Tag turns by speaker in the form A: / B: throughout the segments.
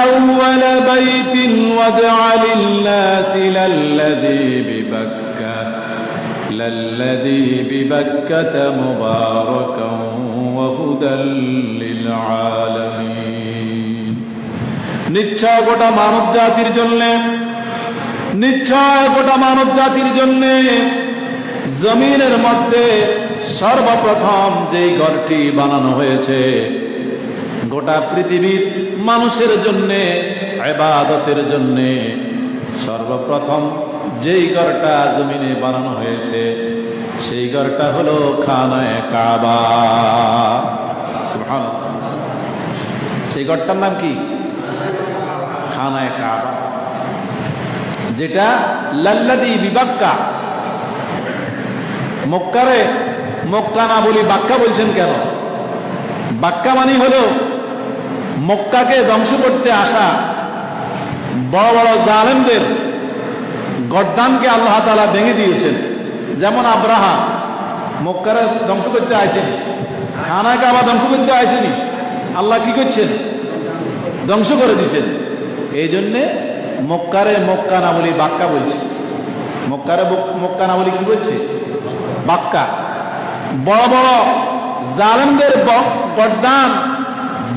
A: أول بيت وضع للناس للذي ببكة مباركا وهدى للعالمين নিশ্চয় গোটা মানব জাতির জন্য জমিনের মধ্যে সর্বপ্রথম যেই ঘরটি বানানো হয়েছে গোটা পৃথিবীর মানুষের জন্য ইবাদতের জন্য সর্বপ্রথম যেই ঘরটা জমিনে বানানো হয়েছে সেই ঘরটা হলো খানায়ে কাবা। সুবহানাল্লাহ। সেই ঘরটার নাম কি? খানায়ে কাবা, যেটা লাল্লাযী বিবাক্কা। মক্কারে মক্কা না বলি বাক্কা বলছেন কেন? বাক্কা মানে হলো মক্কাকে ধ্বংস করতে আসা বড় বড় জালেমদের গর্দানকে আল্লাহ তাআলা ভেঙে দিয়েছেন। যেমন আব্রাহা মক্কারে ধ্বংস করতে আসেনি, খানায়ে কাবা ধ্বংস করতে আসেনি, আল্লাহ কি করছেন? ধ্বংস করে দিয়েছেন। এই জন্যে মক্কারে মক্কা না বলি বাক্কা বলছে। মক্কারে মক্কা না বলি কি বলছে? বাক্কা। বড় বড় জালেমদের গর্দান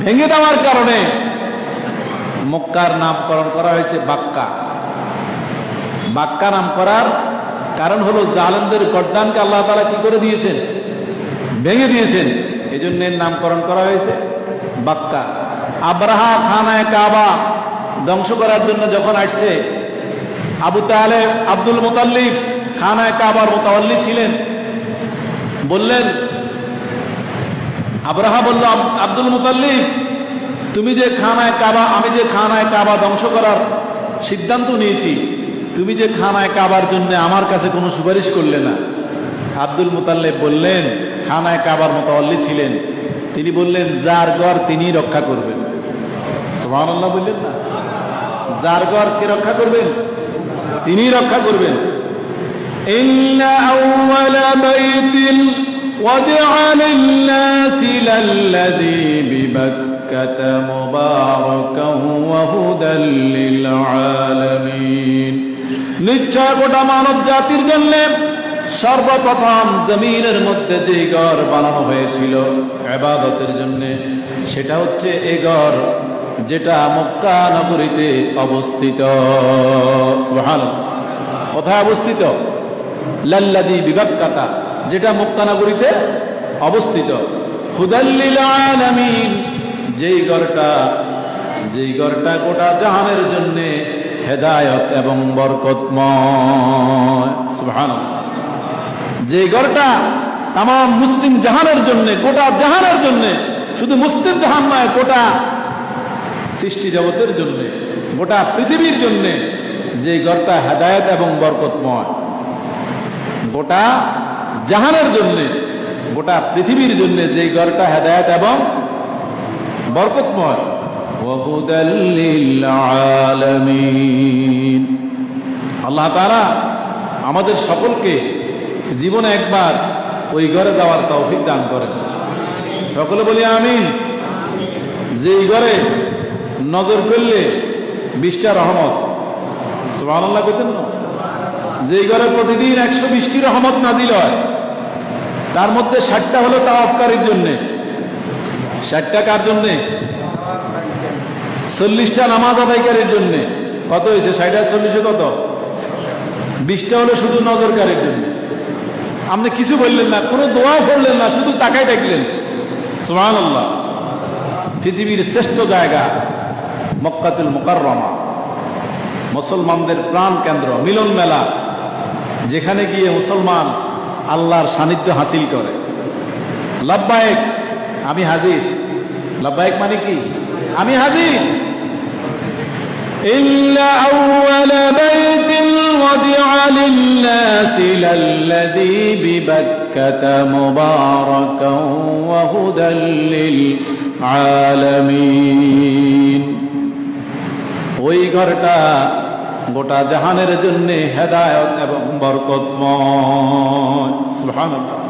A: ভেঙে দেওয়ার কারণে মক্কার নামকরণ করা হয়েছে বাক্কা। বাক্কা নাম করার কারণ হলো জালেমদের গর্দানকে আল্লাহ তাআলা কি করে দিয়েছেন? ভেঙে দিয়েছেন। এই জন্য নামকরণ করা হয়েছে বাক্কা। আব্রাহা খানায়ে কাবা ধ্বংস করার জন্য যখন আসছে, আবু তালেব আব্দুল মুতাল্লিব খানায়ে কাবার মুতাওয়াল্লি ছিলেন। বললেন, আব্রাহা বলল, আব্দুল মুতাল্লিব তুমি যে খানায়ে কাবা, আমি যে খানায়ে কাবা ধ্বংস করার সিদ্ধান্ত নিয়েছি, তুমি যে খানায়ে কাবার জন্য আমার কাছে কোনো সুপারিশ করলে না। আব্দুল মুতাল্লিব বললেন, খানায়ে কাবার মুতাওয়াল্লি ছিলেন, তিনি বললেন যার ঘর তিনি রক্ষা করবেন। সুবহানাল্লাহ বললেন না? যার ঘর কে রক্ষা করবেন? তিনি রক্ষা করবেন। ইন্না আউওয়ালা বাইতিল ওয়াদি'a লিন-নাসি লাল্লাযী বিবাক্কাতা মুবারাকান ওয়া হুদাল লিল-আলামিন। নিশ্চয় গোটা মানব জাতির জন্য সর্বপ্রথম জমিনের মধ্যে যে ঘর বানানো হয়েছিল ইবাদতের জন্য, সেটা হচ্ছে এই ঘর যেটা মক্কা নগরীতে অবস্থিত। সুবহানাল্লাহ। কোথায় অবস্থিত? লাল্লাযী বিবাক্কাতা, যেটা মক্কা নগরীতে অবস্থিত। হুদাল লিল আলামিন, যেই ঘরটা গোটা জাহানের জন্য হেদায়েত এবং বরকতময়। সুবহানাল্লাহ। যে ঘরটা তামাম মুসলিম জাহানের জন্য, গোটা জাহানের জন্য, শুধু মুসলিম জাহান নয়, গোটা সৃষ্টি জগতের জন্য, গোটা পৃথিবীর জন্য যে ঘরটা হেদায়েত এবং বরকতময়, গোটা জাহানের জন্য, গোটা পৃথিবীর জন্য যে ঘরটা হেদায়েত এবং বরকতময়। ওয়া হুদাল লিল আলামিন। আল্লাহ তাআলা আমাদের সকলকে জীবনে একবার ওই ঘরে যাওয়ার তৌফিক দান করেন। সকলে বলি আমিন। যেই ঘরে নজর করলে 20টা রহমত। সুবহানাল্লাহ কইতেন না? যেই ঘরে প্রতিদিন 120টি রহমত নাজিল হয়, তার মধ্যে 60টা হলো তাওয়াফকারীর জন্য। 60টা কার জন্য? 40টা নামাজ আদায়কারীর জন্য। কত হয়েছে? 60 আর 40 কত? 20টা হলো শুধু নজরকারীর জন্য। আপনি কিছু বললেন না, কোনো দোয়া পড়লেন না, শুধু তাকাই দেখলেন। সুবহানাল্লাহ। পৃথিবীর শ্রেষ্ঠ জায়গা মক্কাতুল মুকাররমা, মুসলমানদের প্রাণ কেন্দ্র, মিলন মেলা, যেখানে গিয়ে মুসলমান আল্লাহর সান্নিধ্য হাসিল করে। লাব্বাইক, আমি হাজির। লাব্বাইক মানে কি? আমি হাজির। ইল্লা আউওয়ালা বাইতিল ওয়াদি'a লিন-নাসি লাল্লাযী বিবাক্কাতা মুবারাকান ওয়া হুদাল লিল-আলামিন। ওই ঘরটা গোটা জাহানের জন্য হেদায়েত এবং বরকতময়। সুবহানাল্লাহ।